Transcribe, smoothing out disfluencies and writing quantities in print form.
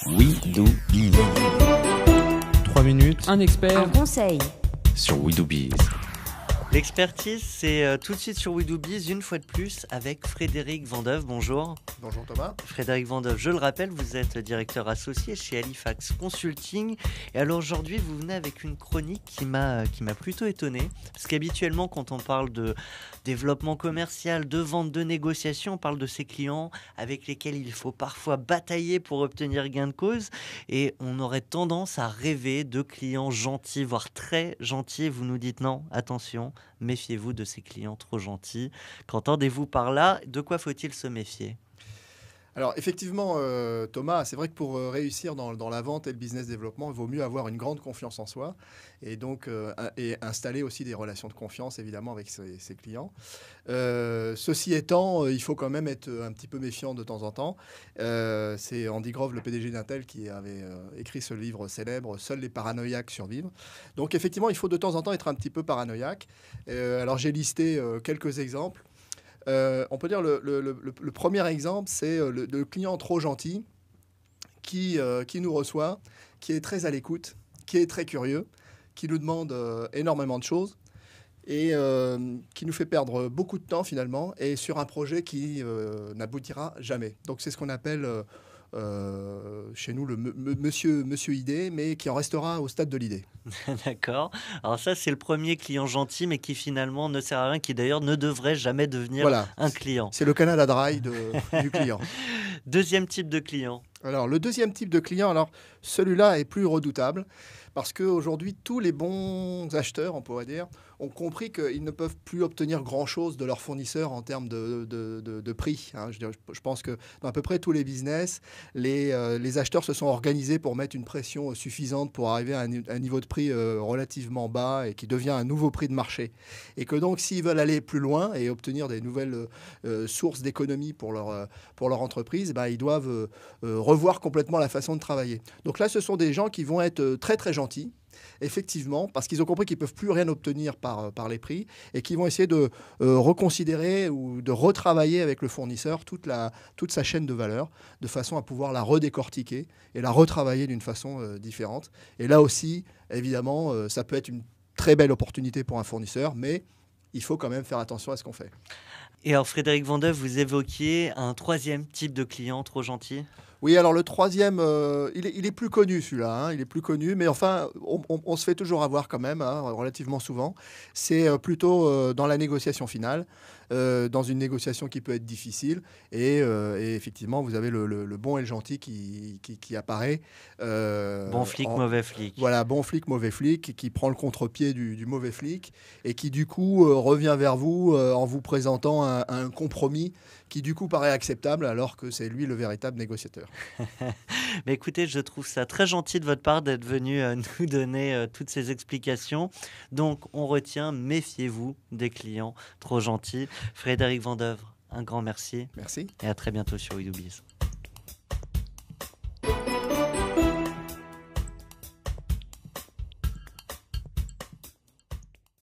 We Do Biz. 3 minutes, Un expert, Un conseil. Sur We Do Biz. L'expertise, c'est tout de suite sur We Do Biz, une fois de plus, avec Frédéric Vandeuve. Bonjour. Bonjour Thomas. Frédéric Vandeuve, je le rappelle, vous êtes directeur associé chez Halifax Consulting. Et alors aujourd'hui, vous venez avec une chronique qui m'a plutôt étonné. Parce qu'habituellement, quand on parle de développement commercial, de vente, de négociation, on parle de ses clients avec lesquels il faut parfois batailler pour obtenir gain de cause. Et on aurait tendance à rêver de clients gentils, voire très gentils. Vous nous dites non, attention. Méfiez-vous de ces clients trop gentils. Qu'entendez-vous par là? De quoi faut-il se méfier? Alors effectivement Thomas, c'est vrai que pour réussir dans la vente et le business développement, il vaut mieux avoir une grande confiance en soi et donc et installer aussi des relations de confiance évidemment avec ses clients. Ceci étant, il faut quand même être un petit peu méfiant de temps en temps. C'est Andy Grove, le PDG d'Intel, qui avait écrit ce livre célèbre, Seuls les paranoïaques survivent. Donc effectivement, il faut de temps en temps être un petit peu paranoïaque. Alors j'ai listé quelques exemples. On peut dire le premier exemple, c'est le client trop gentil qui nous reçoit, qui est très à l'écoute, qui est très curieux, qui nous demande énormément de choses et qui nous fait perdre beaucoup de temps finalement et sur un projet qui n'aboutira jamais. Donc c'est ce qu'on appelle chez nous le monsieur idée, mais qui en restera au stade de l'idée. D'accord. Alors ça, c'est le premier client gentil, mais qui finalement ne sert à rien, qui d'ailleurs ne devrait jamais devenir un client. C'est le Canada Dry du client. Deuxième type de client. Alors le deuxième type de client, alors celui-là est plus redoutable parce qu'aujourd'hui, tous les bons acheteurs, on pourrait dire, ont compris qu'ils ne peuvent plus obtenir grand-chose de leurs fournisseurs en termes de prix. Hein. Je pense que dans à peu près tous les business, les acheteurs se sont organisés pour mettre une pression suffisante pour arriver à un niveau de prix relativement bas et qui devient un nouveau prix de marché. Et que donc, s'ils veulent aller plus loin et obtenir des nouvelles sources d'économie pour leur entreprise, bah, ils doivent revoir complètement la façon de travailler. Donc là, ce sont des gens qui vont être très, très gentils. Effectivement, parce qu'ils ont compris qu'ils ne peuvent plus rien obtenir par les prix et qu'ils vont essayer de reconsidérer ou de retravailler avec le fournisseur toute sa chaîne de valeur de façon à pouvoir la redécortiquer et la retravailler d'une façon différente. Et là aussi, évidemment, ça peut être une très belle opportunité pour un fournisseur, mais il faut quand même faire attention à ce qu'on fait. Et alors Frédéric Vandeuve, vous évoquiez un troisième type de client trop gentil. Oui, alors le troisième, il est plus connu celui-là, hein, il est plus connu, mais enfin, on se fait toujours avoir quand même, hein, relativement souvent. C'est plutôt dans la négociation finale, dans une négociation qui peut être difficile, et effectivement, vous avez le bon et le gentil qui apparaît. Bon flic, mauvais flic. Voilà, bon flic, mauvais flic, qui prend le contre-pied du mauvais flic, et qui du coup revient vers vous en vous présentant un compromis qui du coup paraît acceptable, alors que c'est lui le véritable négociateur. Mais écoutez, je trouve ça très gentil de votre part d'être venu nous donner toutes ces explications. Donc, on retient, méfiez-vous des clients trop gentils. Frédéric Vandeuve, un grand merci. Merci. Et à très bientôt sur We Do Biz.